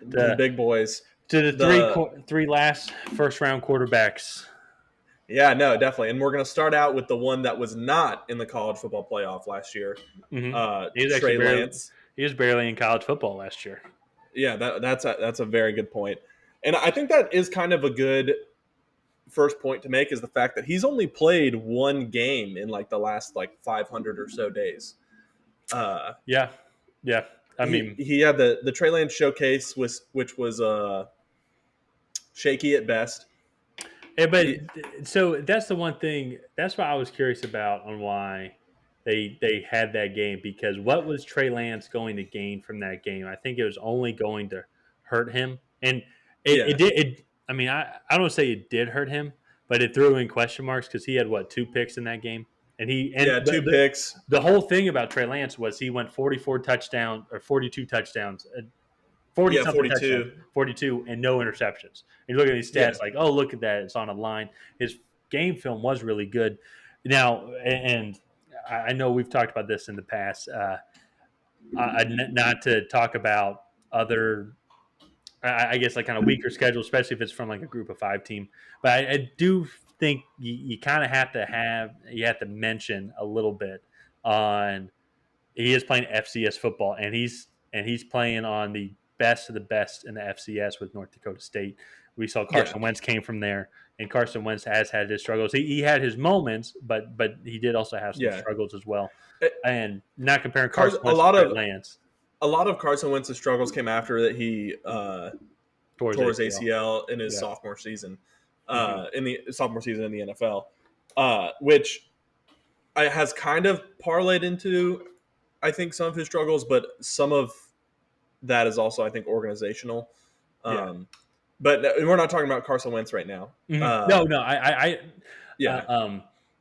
the big boys. To the three last first-round quarterbacks. Yeah, no, definitely. And we're going to start out with the one that was not in the college football playoff last year, He was Trey Lance. He was barely in college football last year. Yeah, that's a very good point. And I think that is kind of a good first point to make, is the fact that he's only played one game in like the last like 500 or so days. Yeah. I mean, he had the Trey Lance showcase, which was shaky at best. Yeah, so that's the one thing. That's what I was curious about on why they had that game, because what was Trey Lance going to gain from that game? I think it was only going to hurt him, and it did. I mean, I don't say it did hurt him, but it threw in question marks because he had 2 picks in that game, and two picks. The whole thing about Trey Lance was he went 44 touchdowns or 42 touchdowns. 40-something touchdowns, 42, and no interceptions. And you look at these stats, like, oh, look at that. It's on a line. His game film was really good. Now, and I know we've talked about this in the past, not to talk about other, I guess, like kind of weaker schedule, especially if it's from like a group of 5 team. But I do think you kind of have to mention a little bit on, he is playing FCS football, and he's playing on the best of the best in the FCS with North Dakota State. We saw Carson Wentz came from there, and Carson Wentz has had his struggles. He had his moments, but he did also have some struggles as well. And not comparing Carson Wentz to Trey Lance. A lot of Carson Wentz's struggles came after that he tore his ACL in his sophomore season, in the sophomore season in the NFL, which has kind of parlayed into, I think, some of his struggles, but some of that is also, I think, organizational. But we're not talking about Carson Wentz right now.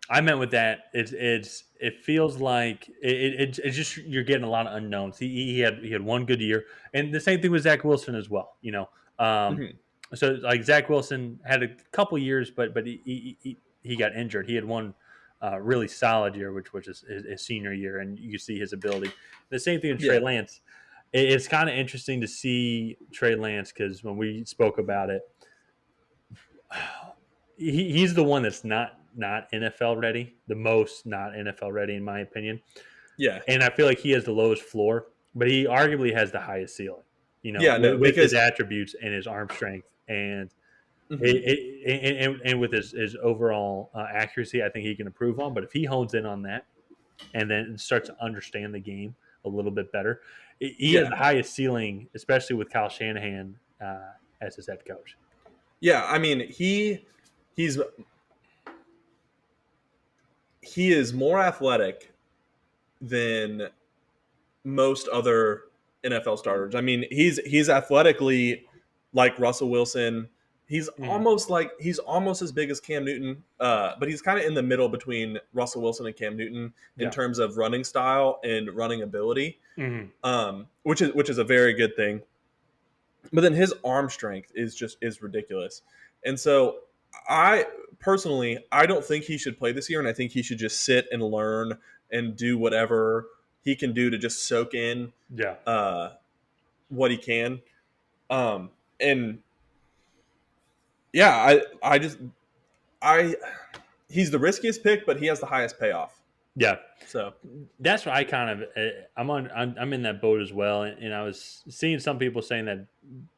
I meant with that, it feels like it's just you're getting a lot of unknowns. He had one good year, and the same thing with Zach Wilson as well. So like Zach Wilson had a couple years, but he got injured. He had one really solid year, which is his senior year, and you see his ability. The same thing with Trey Lance. It's kind of interesting to see Trey Lance, because when we spoke about it, he's the one that's not NFL ready, the most not NFL ready in my opinion. Yeah, and I feel like he has the lowest floor, but he arguably has the highest ceiling. With his attributes and his arm strength and. And with his overall accuracy, I think he can improve on. But if he hones in on that and then starts to understand the game a little bit better, he has the highest ceiling, especially with Kyle Shanahan as his head coach. Yeah, I mean, he is more athletic than most other NFL starters. I mean, he's athletically like Russell Wilson. He's almost as big as Cam Newton, but he's kind of in the middle between Russell Wilson and Cam Newton in terms of running style and running ability, which is a very good thing. But then his arm strength is ridiculous, and so I don't think he should play this year, and I think he should just sit and learn and do whatever he can do to just soak in what he can, and. Yeah, he's the riskiest pick, but he has the highest payoff. Yeah, so that's what I kind of I'm in that boat as well, and I was seeing some people saying that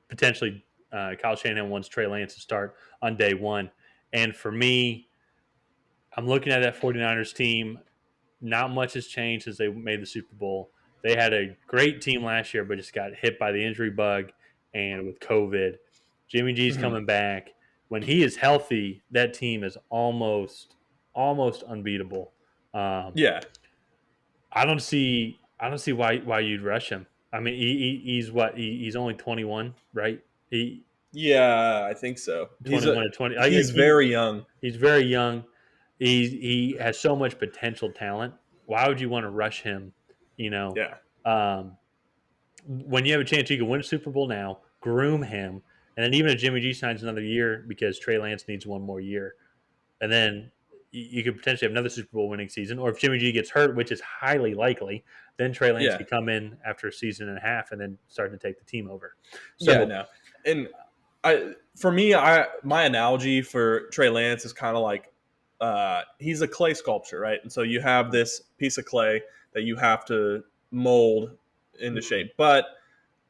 potentially Kyle Shanahan wants Trey Lance to start on day one, and for me, I'm looking at that 49ers team. Not much has changed since they made the Super Bowl. They had a great team last year, but just got hit by the injury bug and with COVID. Jimmy G's coming back. When he is healthy, that team is almost unbeatable. I don't see why you'd rush him. I mean, he's only 21, right? I think so. 21 to 20. He's very young. He's very young. He has so much potential talent. Why would you want to rush him? When you have a chance, you can win a Super Bowl now, groom him. And then even if Jimmy G signs another year, because Trey Lance needs one more year, and then you could potentially have another Super Bowl winning season. Or if Jimmy G gets hurt, which is highly likely, then Trey Lance Yeah. could come in after a season and a half and then start to take the team over. Yeah, So, no. And for me, my analogy for Trey Lance is kind of like he's a clay sculpture, right? And so you have this piece of clay that you have to mold into shape. But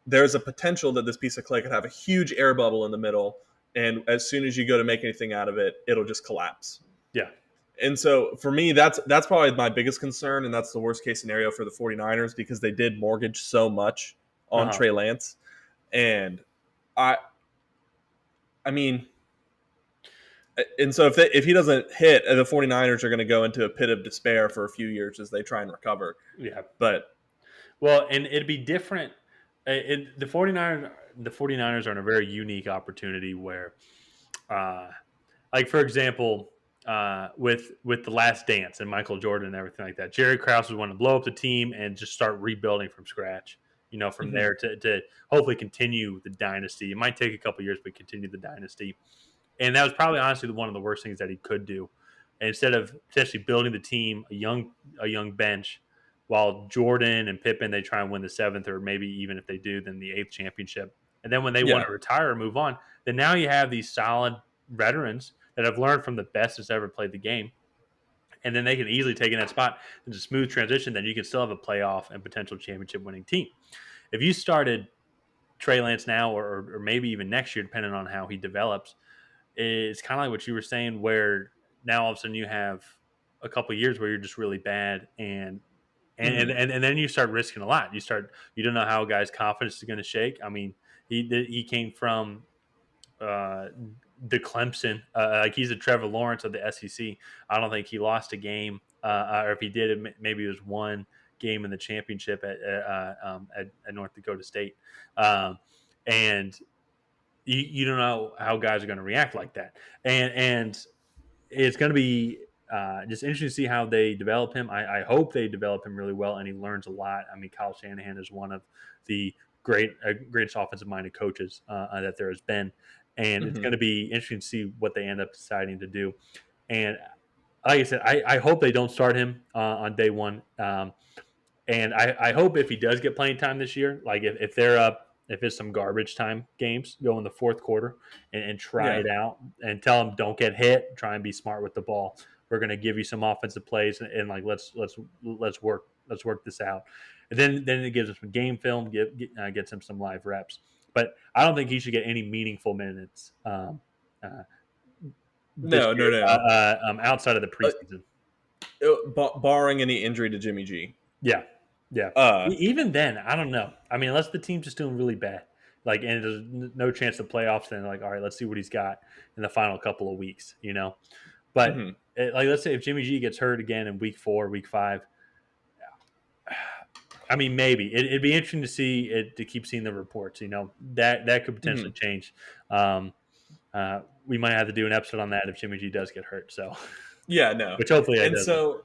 there's a potential that this piece of clay could have a huge air bubble in the middle, and as soon as you go to make anything out of it, it'll just collapse. yeah. And so for me, that's probably my biggest concern, and that's the worst case scenario for the 49ers because they did mortgage so much on Uh-huh. Trey Lance. And I I mean, and so if he doesn't hit, the 49ers are going to go into a pit of despair for a few years as they try and recover. Yeah. But Well, and it'd be different. The 49ers are in a very unique opportunity where, uh, like for example, with the Last Dance and Michael Jordan and everything like that, Jerry Krause would want to blow up the team and just start rebuilding from scratch. From mhm, there to hopefully continue the dynasty. It might take a couple years, but continue the dynasty. And that was probably honestly one of the worst things that he could do. And instead of potentially building the team a young bench, while Jordan and Pippen they try and win the seventh or maybe even if they do, then the eighth championship. And then when they want yeah, to retire or move on, then now you have these solid veterans that have learned from the best that's ever played the game. And then they can easily take in that spot. It's a smooth transition. Then you can still have a playoff and potential championship winning team. If you started Trey Lance now or maybe even next year, depending on how he develops, it's kind of like what you were saying, where now all of a sudden you have a couple of years where you're just really bad, and and, mhm, and and then you start risking a lot. You don't know how a guy's confidence is going to shake. I mean, he came from uh, the Clemson, like he's a Trevor Lawrence of the SEC. I don't think he lost a game, or if he did, maybe it was one game in the championship at North Dakota State, and you don't know how guys are going to react like that, and it's going to be just interesting to see how they develop him. I hope they develop him really well, and he learns a lot. I mean, Kyle Shanahan is one of the greatest offensive minded coaches that there has been, and it's mhm. going to be interesting to see what they end up deciding to do. And like I said, I hope they don't start him on day one. And I hope if he does get playing time this year, like if they're up, if it's some garbage time games, go in the fourth quarter and try Yeah, it out and tell them don't get hit. Try and be smart with the ball. We're going to give you some offensive plays and like let's work this out. And then it gives him some game film, gets him some live reps. But I don't think he should get any meaningful minutes uh, this no, year no, no. outside of the preseason. Barring any injury to Jimmy G. Yeah, yeah. Uh, Even then, I don't know. I mean, unless the team's just doing really bad, like, and there's no chance of playoffs, then like, all right, let's see what he's got in the final couple of weeks. But mhm, like, let's say if Jimmy G gets hurt again in week 4, week 5, I mean, maybe it'd be interesting to see it to keep seeing the reports. That could potentially mhm. change. We might have to do an episode on that if Jimmy G does get hurt. So, Yeah, no. which hopefully it And doesn't.